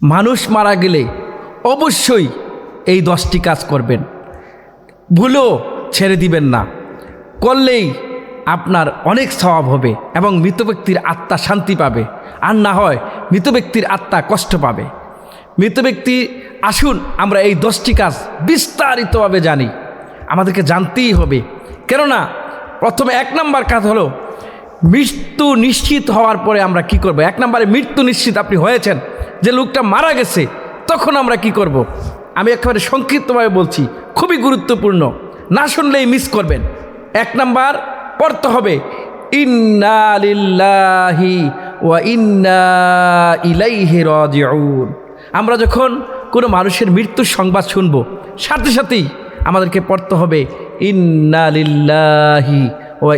মানুষ মারা গেলে অবশ্যই এই 10টি কাজ করবেন, ভুলেও ছেড়ে দিবেন না। করলেই আপনার অনেক সওয়াব হবে এবং মৃত ব্যক্তির আত্মা শান্তি পাবে, আর না হয় মৃত ব্যক্তির আত্মা কষ্ট পাবে। মৃত ব্যক্তি আসুন আমরা এই 10টি কাজ বিস্তারিতভাবে জানি, আমাদেরকে জানতেই হবে। কেননা প্রথমে 1 নম্বর কাজ হলো মৃত্যু নিশ্চিত হওয়ার পরে আমরা কি করব। 1 নম্বরে মৃত্যু নিশ্চিত আপনি হয়েছেন, যে লোকটা মারা গেছে, তখন আমরা কি করব। আমি একেবারে সংক্ষিপ্তভাবে বলছি, খুবই গুরুত্বপূর্ণ, না শুনলেই মিস করবেন। 1 নম্বর পড়তে হবে ইন্না লিল্লাহি ওয়া ইন্না ইলাইহি রাজিউন। আমরা যখন কোনো মানুষের মৃত্যুর সংবাদ শুনব, সাথে সাথেই আমাদেরকে পড়তে হবে ইন্না লিল্লাহি ওয়া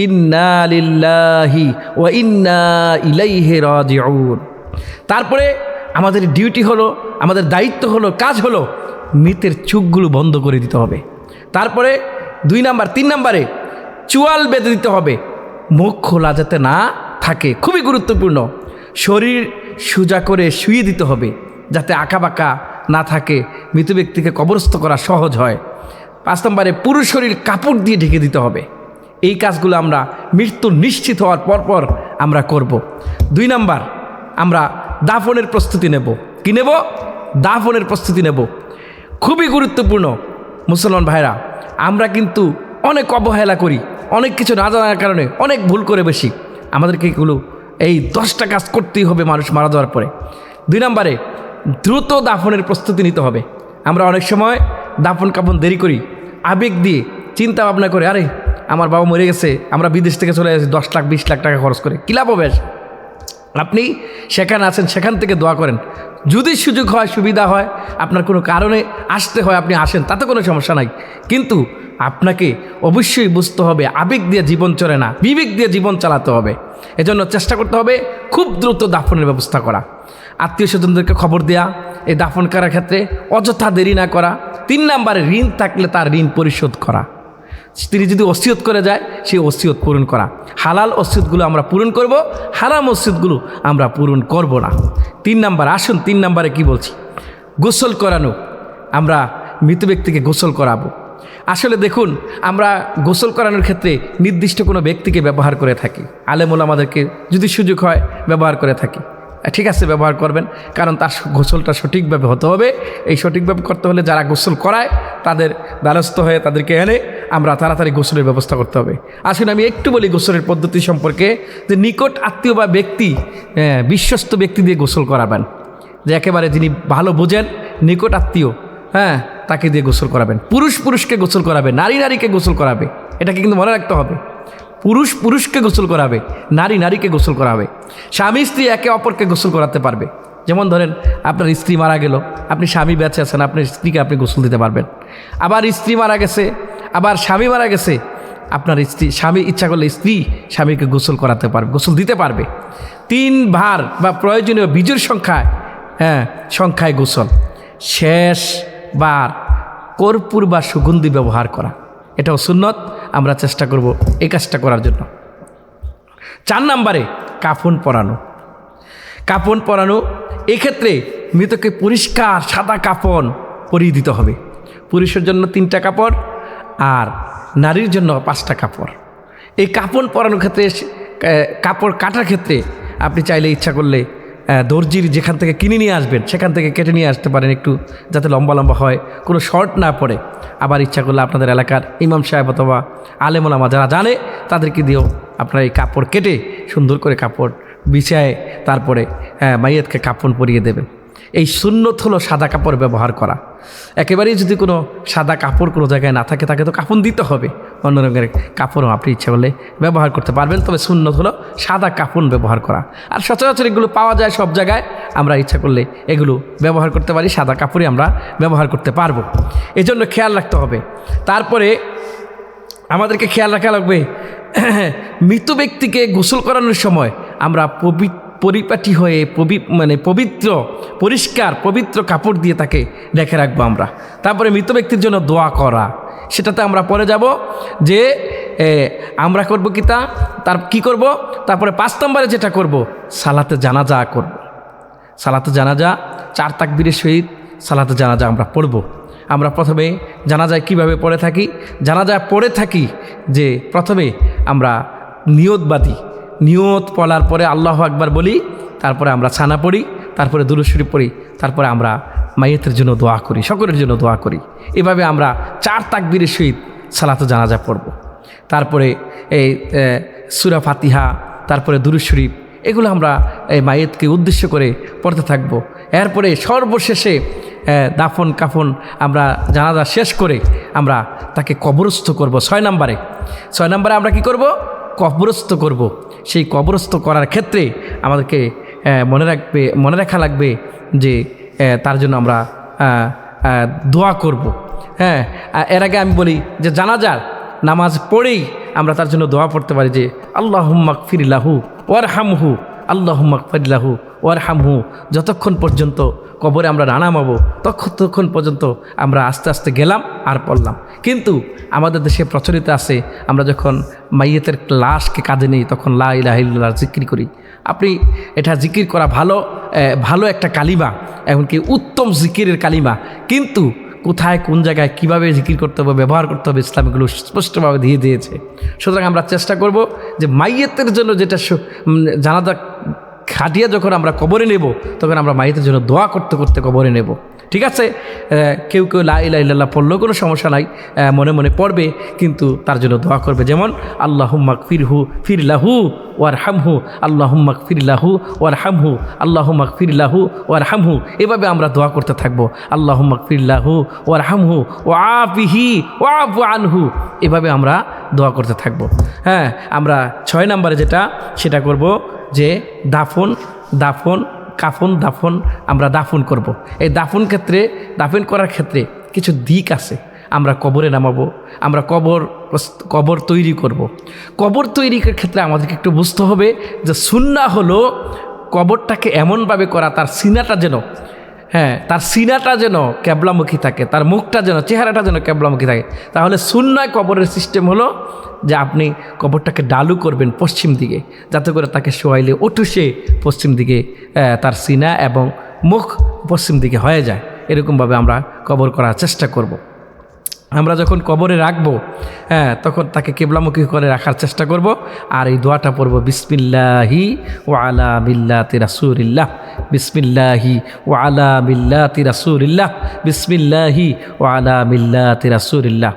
ইন্না লিল্লাহি ওয়া ইন্না ইলাইহি রাজিউন। তারপরে আমাদের ডিউটি হলো, আমাদের দায়িত্ব হলো, কাজ হলো মৃতের চোখগুলো বন্ধ করে দিতে হবে। তারপরে 2 নম্বর 3 নম্বরে চোয়াল বেঁধে দিতে হবে, মুখ খোলা যাতে না থাকে, খুবই গুরুত্বপূর্ণ। শরীর সোজা করে শুয়ে দিতে হবে যাতে আঁকাবাঁকা না থাকে, মৃত ব্যক্তিকে কবরস্থ করা সহজ হয়। 5 নম্বরে পুরো শরীর কাপড় দিয়ে ঢেকে দিতে হবে। এই কাজগুলো আমরা মৃত্যু নিশ্চিত হওয়ার পরপর আমরা করব। 2 নম্বর আমরা দাফনের প্রস্তুতি নেব। কি নেব? দাফনের প্রস্তুতি নেব, খুবই গুরুত্বপূর্ণ। মুসলমান ভাইরা, আমরা কিন্তু অনেক অবহেলা করি, অনেক কিছু না জানার কারণে অনেক ভুল করে বেশি। আমাদেরকে এগুলো এই 10টা কাজ করতেই হবে মানুষ মারা যাওয়ার পরে। 2 নম্বরে দ্রুত দাফনের প্রস্তুতি নিতে হবে। আমরা অনেক সময় দাফন কাফন দেরি করি, আবেগ দিয়ে চিন্তা ভাবনা করে, আরে আমার বাবা মরে গেছে, আমরা বিদেশ থেকে চলে আসি, 10 লাখ 20 লাখ টাকা খরচ করে, কী লাভ হবে? আপনি সেখানে আছেন, সেখান থেকে দোয়া করেন। যদি সুযোগ হয়, সুবিধা হয়, আপনার কোনো কারণে আসতে হয়, আপনি আসেন, তাতে কোনো সমস্যা নাই। কিন্তু আপনাকে অবশ্যই বুঝতে হবে আবেগ দিয়ে জীবন চলে না, বিবেক দিয়ে জীবন চালাতে হবে। এজন্য চেষ্টা করতে হবে খুব দ্রুত দাফনের ব্যবস্থা করা, আত্মীয় স্বজনদেরকে খবর দেয়া, এই দাফন করার ক্ষেত্রে অযথা দেরি না করা। 3 নম্বরে ঋণ থাকলে তার ঋণ পরিশোধ করা। তিনি যদি ওসিয়ত করে যায়, সেই ওসিয়ত পূরণ করা। হালাল ওসিয়তগুলো আমরা পূরণ করব, হারাম ওসিয়তগুলো আমরা পূরণ করব না। 3 নম্বর, আসুন 3 নম্বরে কি বলছি, গোসল করানো। আমরা মৃত ব্যক্তিকে গোসল করাবো। আসলে দেখুন, আমরা গোসল করানোর ক্ষেত্রে নির্দিষ্ট কোনো ব্যক্তিকে ব্যবহার করে থাকি, আলেম ওলামাদেরকে যদি সুযোগ হয় ব্যবহার করে থাকি। ঠিক আছে, ব্যবহার করবেন, কারণ তার গোসলটা সঠিকভাবে হতে হবে। এই সঠিকভাবে করতে হলে যারা গোসল করায় তাদের দ্বারস্থ হয়ে তাদেরকে এনে আমরা তাড়াতাড়ি গোসলের ব্যবস্থা করতে হবে। আসুন আমি একটু বলি গোসলের পদ্ধতি সম্পর্কে, যে নিকট আত্মীয় বা ব্যক্তি, বিশ্বস্ত ব্যক্তি দিয়ে গোসল করাবেন, যে একেবারে যিনি ভালো বোঝেন, নিকট আত্মীয়, তাকে দিয়ে গোসল করাবেন। পুরুষ পুরুষকে গোসল করাবে, নারী নারীকে গোসল করাবে, এটাকে কিন্তু মনে রাখতে হবে। পুরুষ পুরুষকে গোসল করাবে, নারী নারীকে গোসল করাবে। স্বামী স্ত্রী একে অপরকে গোসল করাতে পারবে। যেমন ধরেন আপনার স্ত্রী মারা গেল, আপনি স্বামী বেঁচে আছেন, আপনার স্ত্রীকে আপনি গোসল দিতে পারবেন। আবার স্ত্রী মারা গেছে, আবার স্বামী মারা গেছে, আপনার স্বামী ইচ্ছা করলে স্ত্রী স্বামীকে গোসল করাতে পারবে, গোসল দিতে পারবে। 3 বার বা প্রয়োজনীয় বীজের সংখ্যায় গোসল। শেষ বার কর্পূর বা সুগন্ধি ব্যবহার করা, এটাও সুন্নত। আমরা চেষ্টা করব এই কাজটা করার জন্য। 4 নম্বরে কাফন পরানো। কাফন পরানো, এক্ষেত্রে মৃতকে পরিষ্কার সাদা কাফন পরিয়ে দিতে হবে। পুরুষের জন্য 3টা কাপড় আর নারীর জন্য 5টা কাপড়। এই কাফন পরানোর ক্ষেত্রে, কাপড় কাটার ক্ষেত্রে আপনি চাইলে ইচ্ছা করলে দর্জির যেখান থেকে কিনে নিয়ে আসবেন সেখান থেকে কেটে নিয়ে আসতে পারেন, একটু যাতে লম্বা লম্বা হয়, কোনো শর্ট না পড়ে। আবার ইচ্ছা করলে আপনাদের এলাকার ইমাম সাহেব অথবা আলেম ওলামা যারা জানে তাদেরকে দিয়েও আপনারা এই কাপড় কেটে সুন্দর করে কাপড় বিছায় তারপরে মাইয়াতকে কাফন পরিয়ে দেবেন। এই সুন্নত হলো সাদা কাপড় ব্যবহার করা। একেবারেই যদি কোনো সাদা কাপড় কোনো জায়গায় না থাকে, তাকে তো কাফন দিতে হবে। অন্য রঙের কাপড়ও আপনি ইচ্ছা করলে ব্যবহার করতে পারবেন, তবে সুন্নত হলো সাদা কাফন ব্যবহার করা। আর সচরাচর এগুলো পাওয়া যায় সব জায়গায়, আমরা ইচ্ছা করলে এগুলো ব্যবহার করতে পারি, সাদা কাপড়ই আমরা ব্যবহার করতে পারবো। এই জন্য খেয়াল রাখতে হবে। তারপরে আমাদেরকে খেয়াল রাখা লাগবে, মৃত ব্যক্তিকে গোসল করানোর সময় আমরা পরিপাটি হয়ে পবিত্র পরিষ্কার পবিত্র কাপড় দিয়ে তাকে রেখে রাখবো আমরা। তারপরে মৃত ব্যক্তির জন্য দোয়া করা, সেটাতে আমরা পরে যাব যে আমরা করব তার কি করব। তারপরে 5 নম্বরে যেটা করব, সালাতে জানাজা করব। সালাতে জানাজা 4 তাকবীরের সহিত সালাতে জানাজা আমরা পড়ব। আমরা প্রথমে জানাজায় কিভাবে পড়ে থাকি, জানাজায় পড়ে থাকি যে প্রথমে আমরা নিয়ত পড়ার পরে আল্লাহু আকবার বলি, তারপরে আমরা ছানা পড়ি, তারপরে দুরূদ শরীফ পড়ি, তারপরে আমরা মাইয়েতের জন্য দোয়া করি, সকলের জন্য দোয়া করি। এভাবে আমরা 4 তাকবীরের সহিত সালাতে জানাজা পড়ব। তারপরে এই সূরা ফাতিহা, তারপরে দুরূদ শরীফ, এগুলো আমরা এই মাইয়েতকে উদ্দেশ্য করে পড়তে থাকব। এরপরে সর্বশেষে দাফন কাফন আমরা জানাজা শেষ করে আমরা তাকে কবরস্থ করব। 6 নম্বরে আমরা কি করব? কবরস্থ করব। সেই কবরস্থ করার ক্ষেত্রে আমাদেরকে মনে রাখা লাগবে যে তার জন্য আমরা দোয়া করব। হ্যাঁ, এর আগে আমি বলি যে জানাজার নামাজ পড়েই আমরা তার জন্য দোয়া পড়তে পারি যে আল্লাহুম্মা গফির লাহু ওয়ারহামহু, আল্লাহুম্মা গফির লাহু ওয়ারহামহু। যতক্ষণ পর্যন্ত কবরে আমরা না নামাবো ততক্ষণ পর্যন্ত আমরা আস্তে আস্তে গেলাম আর পড়লাম। কিন্তু আমাদের দেশে প্রচলিত আছে, আমরা যখন মাইয়েতের লাশকে কাঁধে নিই তখন লা ইলাহা ইল্লাল্লাহ জিকির করি। আপনি এটা জিকির করা ভালো একটা কালিমা, এমনকি উত্তম জিকিরের কালিমা, কিন্তু কোথায় কোন জায়গায় কিভাবে জিকির করতে হবে, ব্যবহার করতে হবে, ইসলাম এগুলো স্পষ্টভাবে দিয়ে দিয়েছে। সুতরাং আমরা চেষ্টা করব যে মাইয়েতের জন্য যেটা জানাজা খাটিয়ে যখন আমরা কবরে নেব তখন আমরা মাইয়েতের জন্য দোয়া করতে করতে কবরে নেব। ঠিক আছে, কেউ লা ইলাহা ইল্লাল্লাহ পড়লেও কোনো সমস্যা নাই, মনে মনে পড়বে, কিন্তু তার জন্য দোয়া করবে। যেমন আল্লাহুম্মা গফির লাহু ওয়ারহামহু, আল্লাহুম্মা গফির লাহু ওয়ারহামহু, আল্লাহুম্মা গফির লাহু ওয়ারহামহু। এভাবে আমরা দোয়া করতে থাকবো। আল্লাহুম্মা গফির লাহু ওয়ারহামহু ওয়াআফিহি ওয়াআফু আনহু। এভাবে আমরা দোয়া করতে থাকবো। হ্যাঁ, আমরা 6 নম্বরে সেটা করব যে দাফন আমরা দাফন করব। এই দাফন করার ক্ষেত্রে কিছু দিক আছে। আমরা কবরে নামাবো, আমরা কবর তৈরি করব। কবর তৈরির ক্ষেত্রে আমাদেরকে একটু বুঝতে হবে যে সুন্নাহ হলো কবরটাকে এমনভাবে করা তার সিনাটা যেন ক্যাবলামুখী থাকে, তার মুখটা যেন, চেহারাটা যেন ক্যাবলামুখী থাকে। তাহলে সুন্নাহ কবরের সিস্টেম হলো যে আপনি কবরটাকে ডালু করবেন পশ্চিম দিকে, যাতে করে তাকে শোয়াইলে সে পশ্চিম দিকে তার সিনা এবং মুখ পশ্চিম দিকে হয়ে যায়। এরকমভাবে আমরা কবর করার চেষ্টা করব। আমরা যখন কবরে রাখবো তখন তাকে কিবলামুখী করে রাখার চেষ্টা করব। আর এই দোয়াটা পড়ব, বিসমিল্লাহি ওয়া আলা মিল্লাতি রাসূলিল্লাহ, বিসমিল্লাহি ওয়া আলা মিল্লাতি রাসূলিল্লাহ, বিসমিল্লাহি ওয়া আলা মিল্লাতি রাসূলিল্লাহ।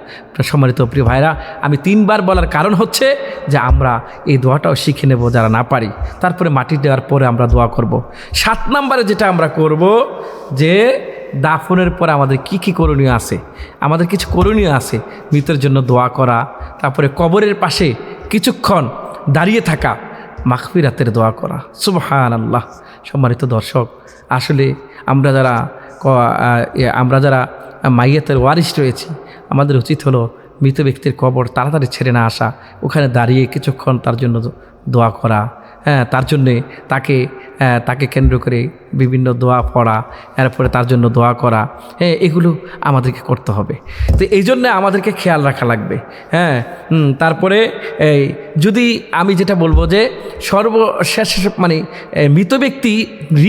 সম্মানিত প্রিয় ভাইরা, আমি 3 বার বলার কারণ হচ্ছে যে আমরা এই দোয়াটাও শিখে নেব যারা না পারি। তারপরে মাটি দেওয়ার পরে আমরা দোয়া করব। 7 নম্বরে যেটা আমরা করব যে দাফনের পরে আমাদের কি করণীয় আছে। আমাদের কিছু করণীয় আছে, মৃতের জন্য দোয়া করা, তারপরে কবরের পাশে কিছুক্ষণ দাঁড়িয়ে থাকা, মাগফিরাতের দোয়া করা। সুবহানাল্লাহ। সম্মানিত দর্শক, আসলে আমরা যারা মাইয়াতের ওয়ারিশ রয়েছি, আমাদের উচিত হলো মৃত ব্যক্তির কবর তাড়াতাড়ি ছেড়ে না আসা, ওখানে দাঁড়িয়ে কিছুক্ষণ তার জন্য দোয়া করা। তার জন্যে তাকে কেন্দ্র করে বিভিন্ন দোয়া পড়া, এরপরে তার জন্য দোয়া করা, এগুলো আমাদেরকে করতে হবে। তো এই জন্যে আমাদেরকে খেয়াল রাখা লাগবে। তারপরে যদি আমি যেটা বলবো যে সর্বশেষ মৃত ব্যক্তি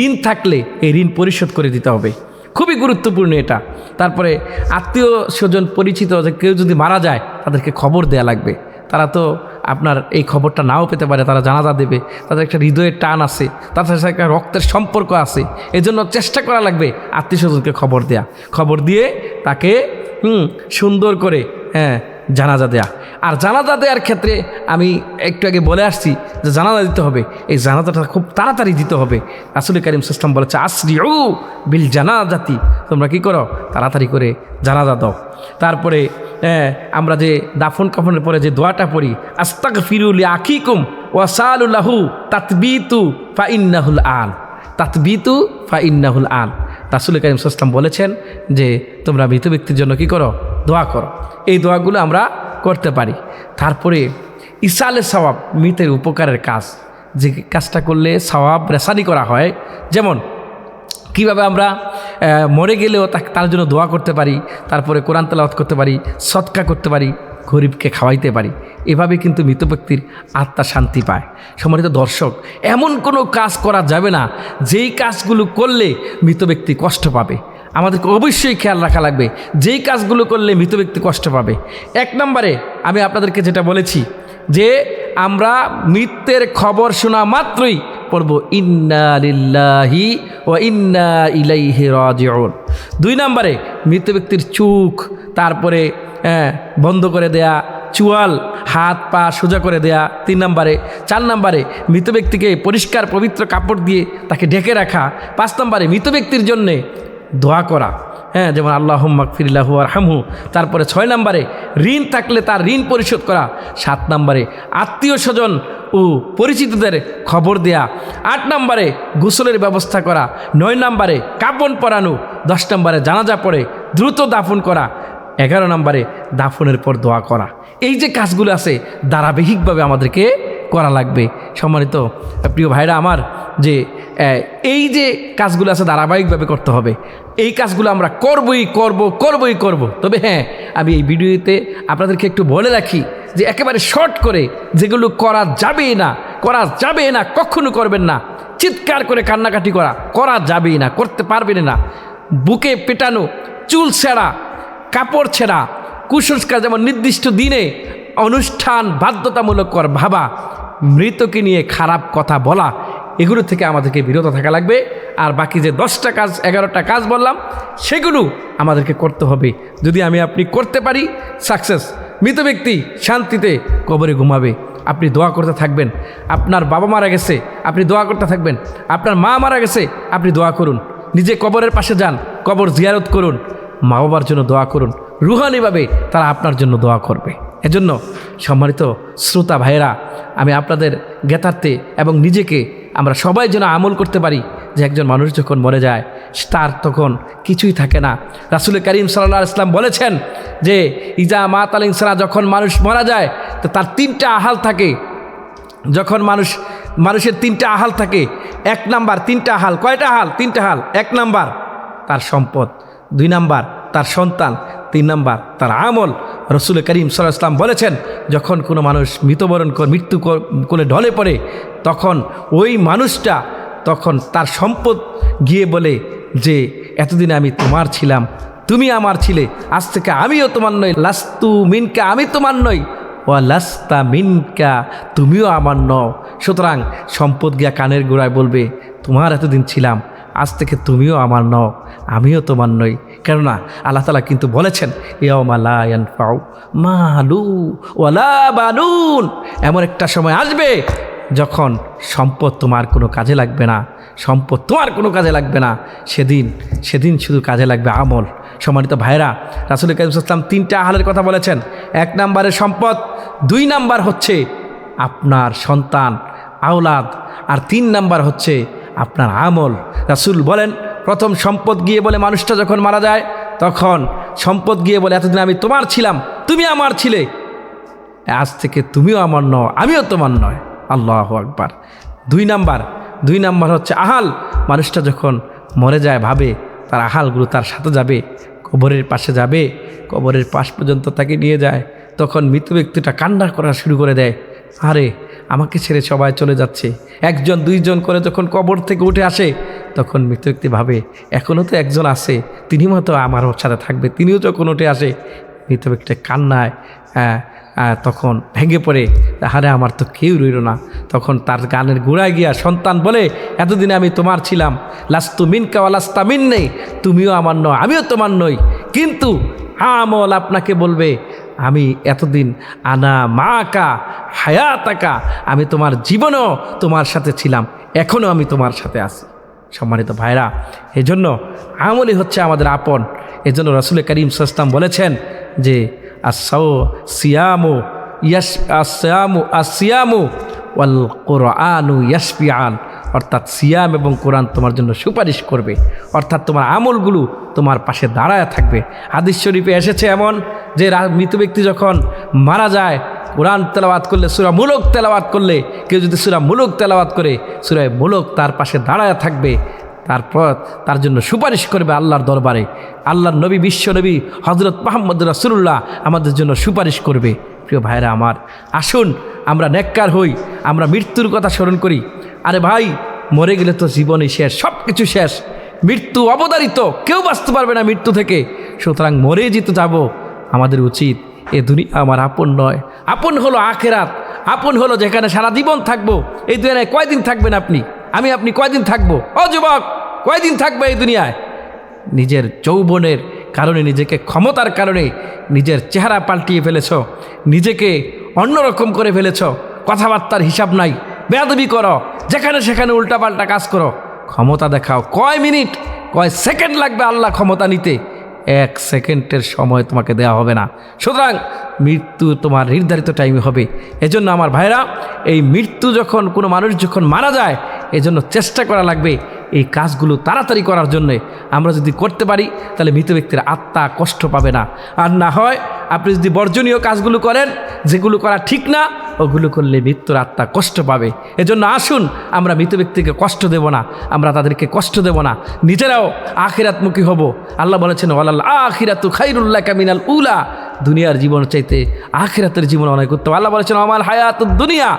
ঋণ থাকলে এই ঋণ পরিশোধ করে দিতে হবে, খুবই গুরুত্বপূর্ণ এটা। তারপরে আত্মীয় স্বজন পরিচিত যে কেউ যদি মারা যায় তাদেরকে খবর দেয়া লাগবে। তারা তো আপনার এই খবরটা নাও পেতে পারে, তারা জানাজা দেবে, তাদের একটা হৃদয়ের টান আছে, তাদের সাথে একটা রক্তের সম্পর্ক আছে। এজন্য চেষ্টা করা লাগবে আত্মীয় স্বজনকে খবর দিয়ে তাকে সুন্দর করে জানাজা দেয়া। আর জানাজা দেওয়ার ক্ষেত্রে আমি একটু আগে বলে আসছি যে জানাজা দিতে হবে, এই জানাজাটা খুব তাড়াতাড়ি দিতে হবে। রাসূল কারীম সাল্লাল্লাহু আলাইহি ওয়াসাল্লাম বলেছে, আসরিউ বিল জানাজাতি, তোমরা কি করো, তাড়াতাড়ি করে জানাজা দাও। তারপরে আমরা যে দাফন কাফনের পরে যে দোয়াটা পড়ি, আস্তাগফিরু লিআখিকুম ওয়া সালু লাহু তাতবিতু ফা ইন্নাহুল আন, তাতবিতু ফা ইন্নাহুল আন। রাসূল কারীম সাল্লাল্লাহু আলাইহি ওয়াসাল্লাম বলেছেন যে তোমরা মৃত ব্যক্তির জন্য কি করো, দোয়া করো। এই দোয়াগুলো আমরা করতে পারি। তারপরে ইসালে সওয়াব, মৃতের উপকারের কাজ, যে কাজটা করলে সওয়াব রেসানি করা হয়। যেমন কিভাবে আমরা মরে গেলেও তার জন্য দোয়া করতে পারি, তারপরে কোরআন তেলাওয়াত করতে পারি, সদকা করতে পারি, গরিবকে খাওয়াইতে পারি। এভাবে কিন্তু মৃত ব্যক্তির আত্মা শান্তি পায়। সম্মানিত দর্শক, এমন কোনো কাজ করা যাবে না যেই কাজগুলো করলে মৃত ব্যক্তি কষ্ট পাবে। আমাদেরকে অবশ্যই খেয়াল রাখা লাগবে যেই কাজগুলো করলে মৃত ব্যক্তি কষ্ট পাবে। এক নম্বরে আমি আপনাদেরকে যেটা বলেছি যে আমরা মৃত্যুর খবর শোনা মাত্রই পড়ব ইন্না লিল্লাহি ওয়া ইন্না ইলাইহি রাজিউন। 2 নম্বরে মৃত ব্যক্তির চোখ তারপরে বন্ধ করে দেয়া, চুয়াল হাত পা সোজা করে দেয়া 3 নম্বরে। 4 নম্বরে মৃত ব্যক্তিকে পরিষ্কার পবিত্র কাপড় দিয়ে তাকে ঢেকে রাখা। 5 নম্বরে মৃত ব্যক্তির জন্যে দোয়া করা, যেমন আল্লাহুম্মা গফিরলাহু ওয়ারহামহু। তারপরে 6 নম্বরে ঋণ থাকলে তার ঋণ পরিশোধ করা। 7 নম্বরে আত্মীয় স্বজন ও পরিচিতদের খবর দেয়া। 8 নম্বরে গোসলের ব্যবস্থা করা। 9 নম্বরে কাফন পরানো। 10 নম্বরে জানাজা পড়ে দ্রুত দাফন করা। 11 নম্বরে দাফনের পর দোয়া করা। এই যে কাজগুলো আছে ধারাবাহিকভাবে আমাদেরকে করা লাগবে। সম্মানিত প্রিয় ভাইরা আমার, যে এই যে কাজগুলো আছে ধারাবাহিকভাবে করতে হবে। এই কাজগুলো আমরা করবই করব। তবে আমি এই ভিডিওতে আপনাদেরকে একটু বলে রাখি যে একেবারে শর্ট করে যেগুলো করা যাবে না, কখনো করবেন না। চিৎকার করে কান্নাকাটি করা যাবেই না, করতে পারবেন না। বুকে পেটানো, চুল ছেঁড়া, কাপড় ছেঁড়া, কুসংস্কার, যেমন নির্দিষ্ট দিনে অনুষ্ঠান বাধ্যতামূলক ভাবা, মৃতকে নিয়ে খারাপ কথা বলা, এগুলো থেকে আমাদেরকে বিরত থাকা লাগবে। আর বাকি যে 10টা কাজ 11টা কাজ বললাম সেগুলো আমাদেরকে করতে হবে। যদি আপনি করতে পারি, সাকসেস। মৃত ব্যক্তি শান্তিতে কবরে ঘুমাবে। আপনি দোয়া করতে থাকবেন। আপনার বাবা মারা গেছে, আপনি দোয়া করতে থাকবেন। আপনার মা মারা গেছে, আপনি দোয়া করুন। নিজে কবরের পাশে যান, কবর জিয়ারত করুন, মা বাবার জন্য দোয়া করুন। রুহানিভাবে তারা আপনার জন্য দোয়া করবে। এজন্য সম্মানিত শ্রোতা ভাইয়েরা, আমি আপনাদের জ্ঞাতার্থে এবং নিজেকে আমরা সবাই যেন আমল করতে পারি যে একজন মানুষ যখন মরে যায় তার তখন কিছুই থাকে না। রাসূল করিম সাল্লাল্লাহু আলাইহি ওয়াসাল্লাম বলেছেন যে ইজা মাতাল ইনসান, যখন মানুষ মারা যায় তো তার 3টা আহাল থাকে। যখন মানুষের 3টা আহাল থাকে। 1 নাম্বার 3টা আহাল। কয়টা আহাল? 3টা আহাল। 1 নাম্বার তার সম্পদ, 2 নাম্বার তার সন্তান, 3 নাম্বার তার আমল। রাসূল করিম সাল্লাল্লাহু আলাইহি ওয়াসাল্লাম বলেছেন যখন কোনো মানুষ মৃত্যু কোলে ঢলে পড়ে তখন ওই মানুষটা তখন তার সম্পদ গিয়ে বলে যে এতদিন আমি তোমার ছিলাম, তুমি আমার ছিলে, আজ থেকে আমিও তোমার নই। লাস্তু মিনকা, আমি তোমার নই। ওয়া লাস্তা মিনকা, তুমিও আমার নও। সুতরাং সম্পদ গিয়া কানের গোড়ায় বলবে তোমার এতদিন ছিলাম, আজ থেকে তুমিও আমার নও, আমিও তোমার নই। কেননা আল্লাহ তাআলা কিন্তু বলেছেন ইয়াউমা লা ইয়ানফাউ মালু ওয়ালা বানুন, এমন একটা সময় আসবে যখন সম্পদ তোমার কোনো কাজে লাগবে না, সম্পদ তোমার কোনো কাজে লাগবে না। সেদিন শুধু কাজে লাগবে আমল। সম্মানিত ভাইরা, রাসূল করিম সাল্লাল্লাহু আলাইহি ওয়াসাল্লাম 3টা আহালের কথা বলেছেন। 1 নাম্বারে সম্পদ, 2 নাম্বার হচ্ছে আপনার সন্তান আওলাদ, আর 3 নাম্বার হচ্ছে আপনার আমল। রাসূল বলেন প্রথম সম্পদ গিয়ে বলে মানুষটা যখন মারা যায় তখন সম্পদ গিয়ে বলে এতদিন আমি তোমার ছিলাম, তুমি আমার ছিলে, আজ থেকে তুমিও আমার নও, আমিও তোমার নয়। আল্লাহু আকবার। 2 নাম্বার হচ্ছে আহাল। মানুষটা যখন মরে যায় ভাবে তার আহালগুলো তার সাথে যাবে, কবরের পাশে যাবে, কবরের পাশ পর্যন্ত তাকে নিয়ে যায়। তখন মৃত ব্যক্তিটা কান্না করা শুরু করে দেয়, আরে আমাকে ছেড়ে সবাই চলে যাচ্ছে। 1জন 2জন করে যখন কবর থেকে উঠে আসে তখন মৃত ব্যক্তি ভাবে এখনও তো একজন আছে, তিনি মতো আমার সাথে থাকবে। তিনিও যখন উঠে আসে মৃত ব্যক্তিটা কান্নায় তখন ভেঙে পড়ে, আরে আমার তো কেউ রইল না। তখন তার গানের গোড়ায় গিয়া সন্তান বলে এতদিনে আমি তোমার ছিলাম, লাস্তু মিনকা ওয়া লাস্তা মিন্নি, তুমিও আমার নয়, আমিও তোমার নই। কিন্তু আমল আপনাকে বলবে আমি এতদিন আনা মাকা হায়াতাকা, আমি তোমার জীবনও তোমার সাথে ছিলাম, এখনও আমি তোমার সাথে আছি। সম্মানিত ভাইরা, এজন্য আমলই হচ্ছে আমাদের আপন। এজন্য রাসূল করিম সাল্লাল্লাহু আলাইহি ওয়াসাল্লাম বলেছেন যে আসিয়ামু ওয়াল কুরআনু ইয়াশফিআন, অর্থাৎ সিয়াম এবং কোরআন তোমার জন্য সুপারিশ করবে, অর্থাৎ তোমার আমলগুলো তোমার পাশে দাঁড়ায় থাকবে। হাদিস শরীফে এসেছে এমন যে মৃত ব্যক্তি যখন মারা যায় কোরআন তেলাওয়াত করলে, সূরা মুলক তেলাওয়াত করলে, কেউ যদি সূরা মুলক তেলাওয়াত করে সূরা মুলক তার পাশে দাঁড়ায় থাকবে, তারপর তার জন্য সুপারিশ করবে আল্লাহর দরবারে। আল্লাহর নবী, বিশ্ব নবী হযরত মুহাম্মদ রাসূলুল্লাহ আমাদের জন্য সুপারিশ করবে। প্রিয় ভাইরা আমার, আসুন আমরা নেককার হই, আমরা মৃত্যুর কথা স্মরণ করি। আরে ভাই, মরে গেলে তো জীবনই শেষ, সব কিছু শেষ, মৃত্যু অবধারিত, কেউ বাঁচতে পারবে না মৃত্যু থেকে। সুতরাং মরেই যেতে যাব। আমাদের উচিত, এ দুনিয়া আমার আপন নয়, আপন হলো আখেরাত, আপন হলো যেখানে সারা জীবন থাকবো। এই দুনিয়ায় কয়দিন থাকবেন আপনি কয়দিন থাকবো? ও যুবক, কয়দিন থাকবে এই দুনিয়ায়? নিজের যৌবনের কারণে, নিজেকে ক্ষমতার কারণে নিজের চেহারা পাল্টিয়ে ফেলেছ, নিজেকে অন্যরকম করে ফেলেছ, কথাবার্তার হিসাব নাই, বেয়াদবি করো, যেখানে সেখানে উল্টাপাল্টা কাজ করো, ক্ষমতা দেখাও। কয় মিনিট, কয় সেকেন্ড লাগবে আল্লাহ ক্ষমতা নিতে? 1 সেকেন্ডের সময় তোমাকে দেওয়া হবে না। সুতরাং মৃত্যু তোমার নির্ধারিত টাইমে হবে। এজন্য আমার ভাইরা, এই মৃত্যু যখন কোনো মানুষ যখন মারা যায়, এজন্য চেষ্টা করা লাগবে এই কাজগুলো তাড়াতাড়ি করার জন্যে। আমরা যদি করতে পারি তাহলে মৃত ব্যক্তির আত্মা কষ্ট পাবে না। আর না হয় আপনি যদি বর্জনীয় কাজগুলো করেন, যেগুলো করা ঠিক না, ওগুলো করলে মৃত্যুর আত্মা কষ্ট পাবে। এজন্য আসুন আমরা মৃত ব্যক্তিকে কষ্ট দেব না, আমরা তাদেরকে কষ্ট দেব না, নিজেরাও আখিরাতমুখী হব। আল্লাহ বলেছেন, ওয়ালাল আখিরাতু খায়রুল লাকা মিনাল উলা, দুনিয়ার জীবন চাইতে আখিরাতের জীবন অনেক উত্তম। আল্লাহ বলেছেন, আমাল হায়াতুদ দুনিয়া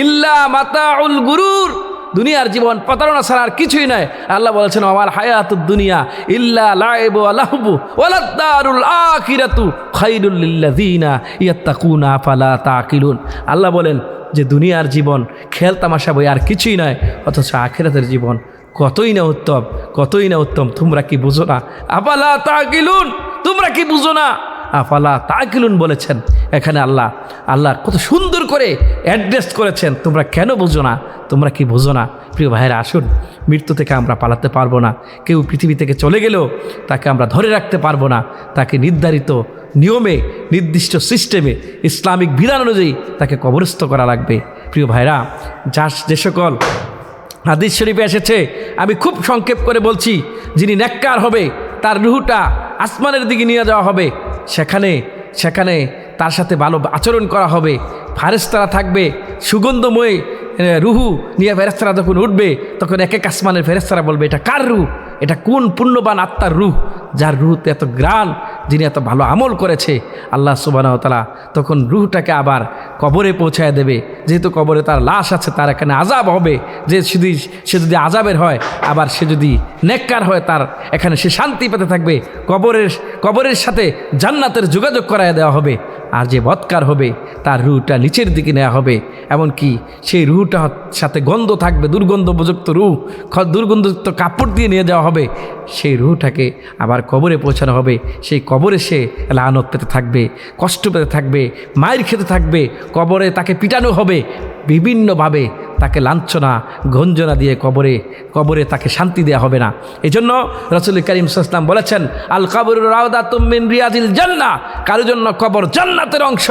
ইল্লা মাতাউল গুরুর, দুনিয়ার জীবন প্রতারণা ছাড়া আর কিছুই নয়। আল্লাহ বলেছেন, আমার হায়াতুদ দুনিয়া ইল্লা লাইবু ওয়া লাহবু ওয়ালাদ দারুল আখিরাতু খায়রুল লিল্লাযিনা ইয়াত্তাকুনা আফালা তাকিলুন। আল্লাহ বলেন যে দুনিয়ার জীবন খেল তামাশা বই আর কিছুই নয়, অথচ আখিরাতের জীবন কতই না উত্তম, কতই না উত্তম। তোমরা কি বুঝো না? আফালা তাকিলুন, তোমরা কি বুঝো না? আফালা তাকিলুন বলেছেন এখানে আল্লাহ কত সুন্দর করে অ্যাড্রেস করেছেন। তোমরা কেন বুঝো না? তোমরা কি বুঝো না? প্রিয় ভাইরা, আসুন, মৃত্যু থেকে আমরা পালাতে পারবো না। কেউ পৃথিবী থেকে চলে গেলেও তাকে আমরা ধরে রাখতে পারবো না। তাকে নির্ধারিত নিয়মে, নির্দিষ্ট সিস্টেমে, ইসলামিক বিধান অনুযায়ী তাকে কবরস্থ করা লাগবে। প্রিয় ভাইরা, যে সকল হাদিস শরীফে এসেছে, আমি খুব সংক্ষেপ করে বলছি, যিনি নেককার হবে তার রুহটা আসমানের দিকে নিয়ে যাওয়া হবে, সেখানে তার সাথে ভালো আচরণ করা হবে, ফেরেশতারা থাকবে, সুগন্ধময় রুহু নিয়ে ফেরেশতারা যখন উঠবে, তখন এক এক আসমানের ফেরেশতারা বলবে, এটা কার রুহ? এটা কোন পুণ্যবান আত্মার রুহ, যার রুহতে এত গ্রাণ, যিনি এত ভালো আমল করেছে। আল্লাহ সুবহানাহু ওয়া তাআলা তখন রুহটাকে আবার কবরে পৌঁছায় দেবে। যেহেতু কবরে তার লাশ আছে, তার এখানে আযাব হবে, সে যদি আযাবের হয়, আবার সে যদি নেককার হয়, তার এখানে সে শান্তি পেতে থাকবে। কবরের সাথে জান্নাতের যোগাযোগ করায় দেওয়া হবে। আর যে বৎকার হবে, তার রুহটা নিচের দিকে নেওয়া হবে, এমনকি সেই রুহটার সাথে গন্ধ থাকবে, দুর্গন্ধযুক্ত রুহ, দুর্গন্ধযুক্ত কাপড় দিয়ে নিয়ে যাওয়া হবে। সেই রুহটাকে আবার কবরে পৌঁছানো হবে। সেই কবরে সে লানত পেতে থাকবে, কষ্ট পেতে থাকবে, মায়ের খেতে থাকবে, কবরে তাকে পিটানো হবে, বিভিন্নভাবে তাকে লাঞ্ছনা গঞ্জনা দিয়ে কবরে তাকে শান্তি দেওয়া হবে না। এই জন্য রাসূল করিম সাল্লাল্লাহু আলাইহি ওয়াসাল্লাম বলেছেন, আল কবরু রাউদাতুম মিন রিয়াজিল জান্নাহ, কারোর জন্য কবর জান্নাতের অংশ।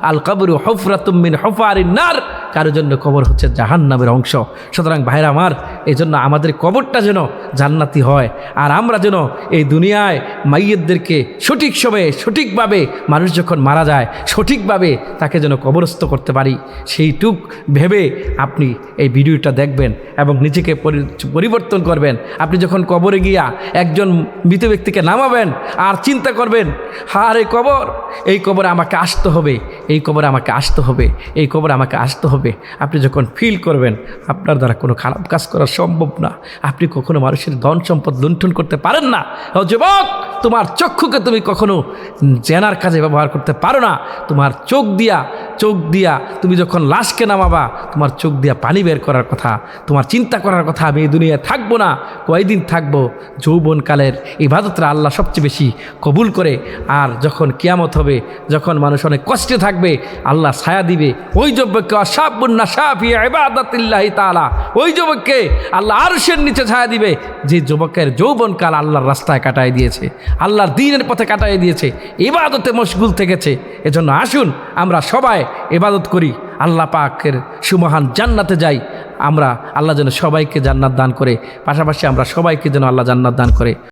আল কবরু হুফরাতুম মিন হুফারিন নার, কারোর জন্য কবর হচ্ছে জাহান্নামের অংশ। সুতরাং ভাইরা আমার, এই জন্য আমাদের কবরটা যেন জান্নাতি হয়, আর আমরা যেন এই দুনিয়ায় মাইয়্যিতদেরকে সঠিক সময়ে সঠিকভাবে, মানুষ যখন মারা যায় সঠিকভাবে তাকে যেন কবরস্থ করতে পারি, সেইটুক ভেবে আপনি এই ভিডিওটা দেখবেন এবং নিজেকে পরিবর্তন করবেন। আপনি যখন কবরে গিয়া একজন মৃত ব্যক্তিকে নামাবেন, আর চিন্তা করবেন, এই কবরে আমাকে আসতে হবে, এই কবরে আমাকে আসতে হবে, এই কবরে আমাকে আসতে হবে। আপনি যখন ফিল করবেন আপনার দ্বারা কোনো খারাপ কাজ করা সম্ভব না, আপনি কখনো মানুষের ধন সম্পদ লুণ্ঠন করতে পারেন না। ও যুবক, তোমার চক্ষুকে তুমি কখনো জেনার কাজে ব্যবহার করতে পারো না। তোমার চোখ দিয়া তুমি যখন লাশকে নামাবা, তোমার চোখ দিয়া পানি বের করার কথা, তোমার চিন্তা করার কথা, আমি এই দুনিয়ায় থাকবো না, কয়দিন থাকবো। যৌবনকালের ইবাদতরা আল্লাহ সবচেয়ে বেশি কবুল করে। আর যখন কিয়ামত হবে, যখন মানুষ অনেক কষ্টে থাকবে, আল্লাহ ছায়া দিবে। ওই যুবককে আশাবুন নাশা ফি ইবাদাতিল্লাহি তাআলা, ওই যুবককে আল্লাহ আরশের নিচে ছায়া দিবে, যে যুবকের যৌবনকাল আল্লাহর রাস্তায় কাটায় দিয়েছে, আল্লাহর দ্বীনের পথে কাটায় দিয়েছে, ইবাদতে মশগুল থেকেছে। এজন্য আসুন আমরা সবাই ইবাদত করি, আল্লাহ পাকের সুমহান জান্নাতে যাই। আমরা আল্লাহ যেন সবাইকে জান্নাত দান করে, পাশাপাশি আমরা সবাইকে যেন আল্লাহ জান্নাত দান করে।